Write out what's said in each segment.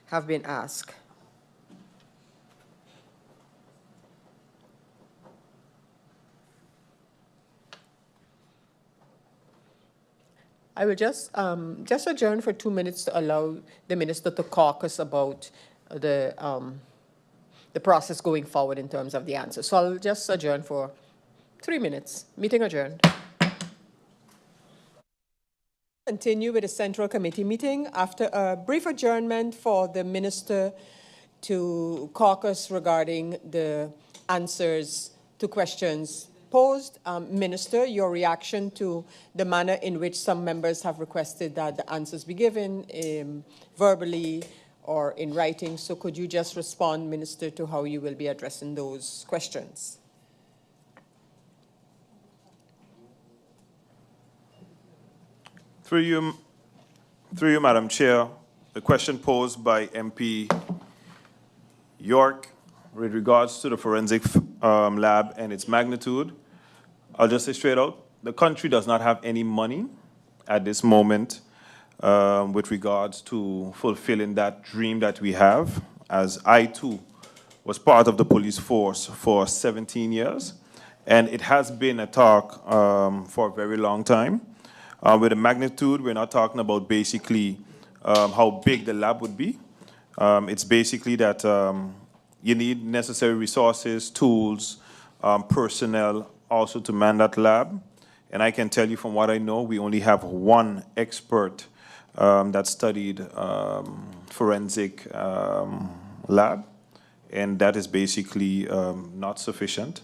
have been asked. I will just adjourn for 2 minutes to allow the minister to caucus about the process going forward in terms of the answer. So I'll just adjourn for 3 minutes. Meeting adjourned. Continue with the Central Committee meeting after a brief adjournment for the minister to caucus regarding the answers to questions posed. Minister, your reaction to the manner in which some members have requested that the answers be given verbally or in writing. So could you just respond, Minister, to how you will be addressing those questions? Through you, Madam Chair, the question posed by MP York with regards to the forensic lab and its magnitude, I'll just say straight out, the country does not have any money at this moment with regards to fulfilling that dream that we have, as I too was part of the police force for 17 years, and it has been a talk for a very long time. With the magnitude, we're not talking about basically how big the lab would be. It's basically that you need necessary resources, tools, personnel also to man that lab. And I can tell you from what I know, we only have one expert that studied forensic lab, and that is basically not sufficient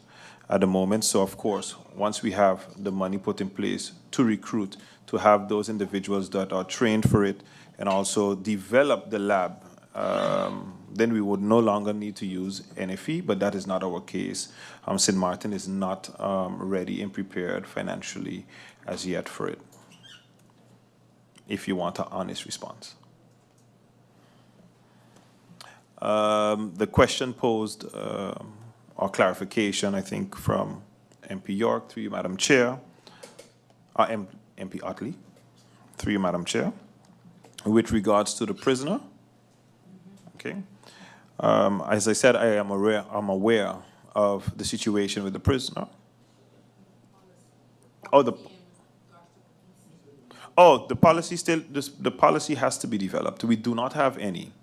at the moment. So of course, once we have the money put in place to recruit, to have those individuals that are trained for it and also develop the lab, then we would no longer need to use NFE, but that is not our case. Sint Maarten is not ready and prepared financially as yet for it, if you want an honest response. The question posed, or clarification, I think, from MP York, through you, Madam Chair, MP Otley, through you, Madam Chair, with regards to the prisoner. Okay. As I said, I'm aware of the situation with the prisoner. The policy still, the policy has to be developed. We do not have any.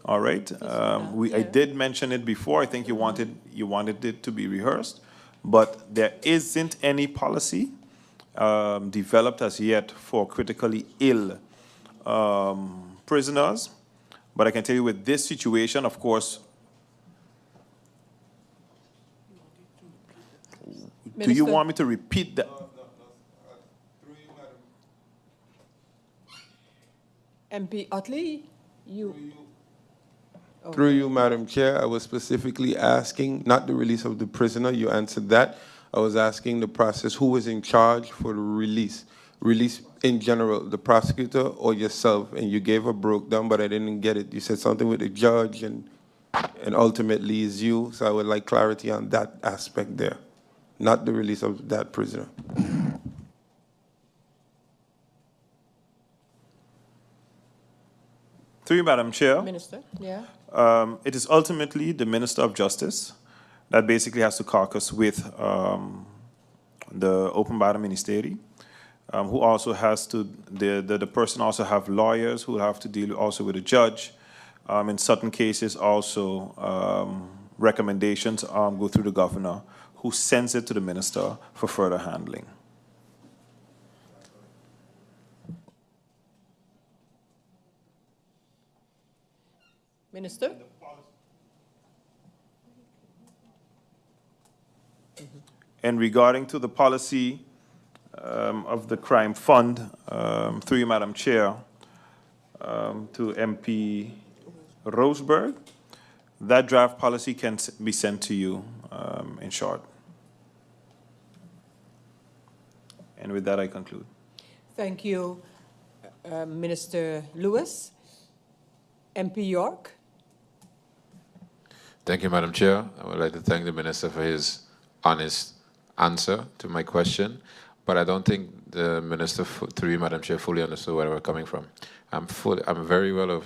All right. I did mention it before. I think you wanted it to be rehearsed, but there isn't any policy developed as yet for critically ill prisoners. But I can tell you with this situation, of course, Minister? Do you want me to repeat that? MP Otley, Through you, Madam Chair, I was specifically asking, not the release of the prisoner, you answered that. I was asking the process, who was in charge for the release? Release in general, the prosecutor or yourself? And you gave a breakdown, but I didn't get it. You said something with the judge and ultimately is you. So I would like clarity on that aspect there, not the release of that prisoner. Through you, Madam Chair. Minister, yeah. It is ultimately the Minister of Justice that basically has to caucus with the Openbare Ministerie, who also has to, the person also have lawyers who have to deal also with a judge. In certain cases also, recommendations go through the governor, who sends it to the minister for further handling. Minister? And regarding to the policy of the crime fund, through you, Madam Chair, to MP Roseberg, that draft policy can be sent to you in short. And with that, I conclude. Thank you, Minister Lewis. MP York. Thank you, Madam Chair. I would like to thank the Minister for his honest answer to my question, but I don't think the Minister, through you, Madam Chair, fully understood where we're coming from. I'm very well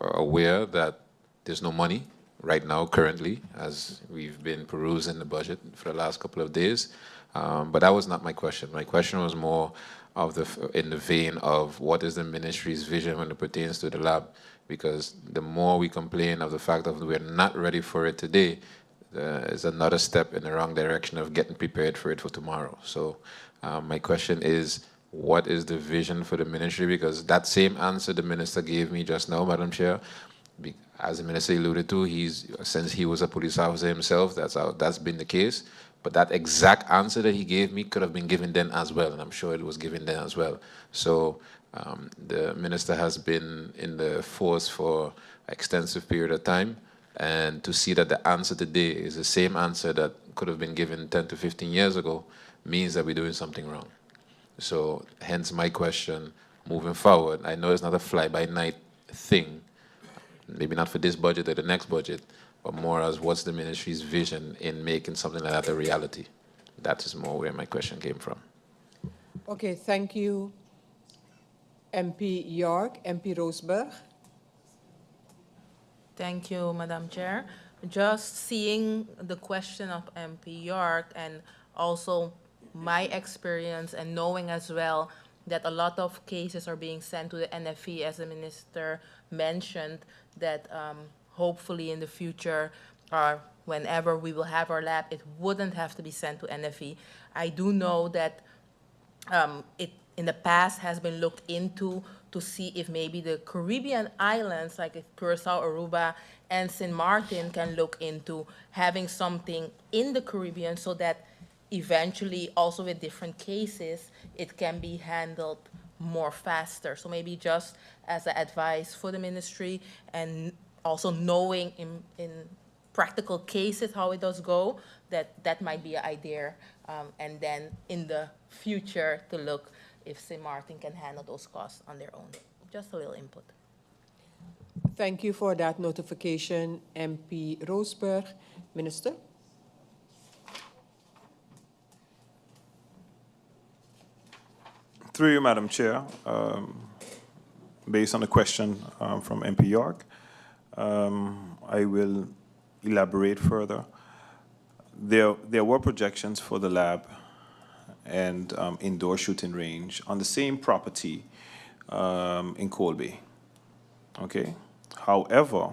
aware that there's no money right now, currently, as we've been perusing the budget for the last couple of days. But that was not my question. My question was more of in the vein of what is the ministry's vision when it pertains to the lab? Because the more we complain of the fact that we're not ready for it today, is another step in the wrong direction of getting prepared for it for tomorrow. So my question is, what is the vision for the ministry? Because that same answer the minister gave me just now, Madam Chair, as the minister alluded to, since he was a police officer himself, that's been the case. But that exact answer that he gave me could have been given then as well, and I'm sure it was given then as well. So the minister has been in the force for an extensive period of time, and to see that the answer today is the same answer that could have been given 10 to 15 years ago means that we're doing something wrong. So hence my question moving forward. I know it's not a fly-by-night thing, maybe not for this budget or the next budget, but more as what's the ministry's vision in making something like that a reality. That is more where my question came from. Okay, thank you, MP York. MP Roseberg. Thank you, Madam Chair. Just seeing the question of MP York and also my experience and knowing as well that a lot of cases are being sent to the NFE, as the minister mentioned, that hopefully in the future or whenever we will have our lab, it wouldn't have to be sent to NFE. I do know that it in the past has been looked into to see if maybe the Caribbean islands, like Curacao, Aruba, and Sint Maarten, can look into having something in the Caribbean so that eventually also with different cases, it can be handled more faster. So maybe just as an advice for the ministry, and also knowing in practical cases how it does go, that might be an idea. And then in the future to look if Sint Maarten can handle those costs on their own. Just a little input. Thank you for that notification, MP Roseberg. Minister? Through you, Madam Chair, based on the question from MP York, I will elaborate further. There were projections for the lab and indoor shooting range on the same property in Colby. Okay. However,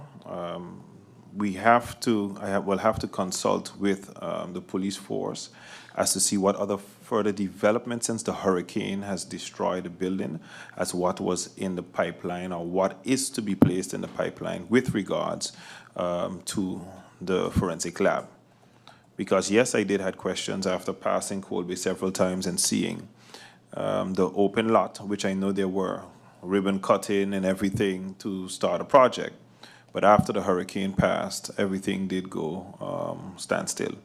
will have to consult with the police force as to see what other further development since the hurricane has destroyed the building, as what was in the pipeline or what is to be placed in the pipeline with regards to the forensic lab. Because yes, I did have questions after passing Colby several times and seeing the open lot, which I know there were ribbon cutting and everything to start a project. But after the hurricane passed, everything did go standstill.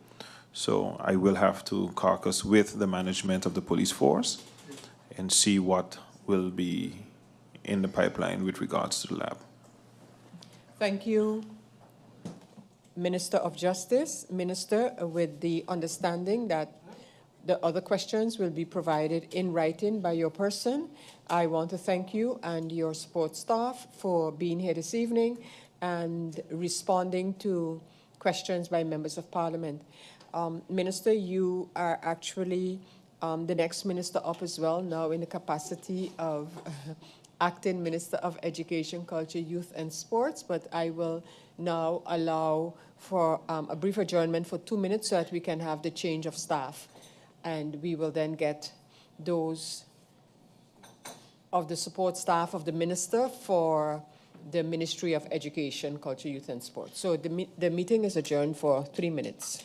So I will have to caucus with the management of the police force and see what will be in the pipeline with regards to the lab. Thank you, Minister of Justice. Minister, with the understanding that the other questions will be provided in writing by your person, I want to thank you and your support staff for being here this evening and responding to questions by members of Parliament. Minister, you are actually the next minister up as well, now in the capacity of Acting Minister of Education, Culture, Youth and Sports, but I will now allow for a brief adjournment for 2 minutes so that we can have the change of staff. And we will then get those of the support staff of the minister for the Ministry of Education, Culture, Youth and Sports. So the meeting is adjourned for 3 minutes.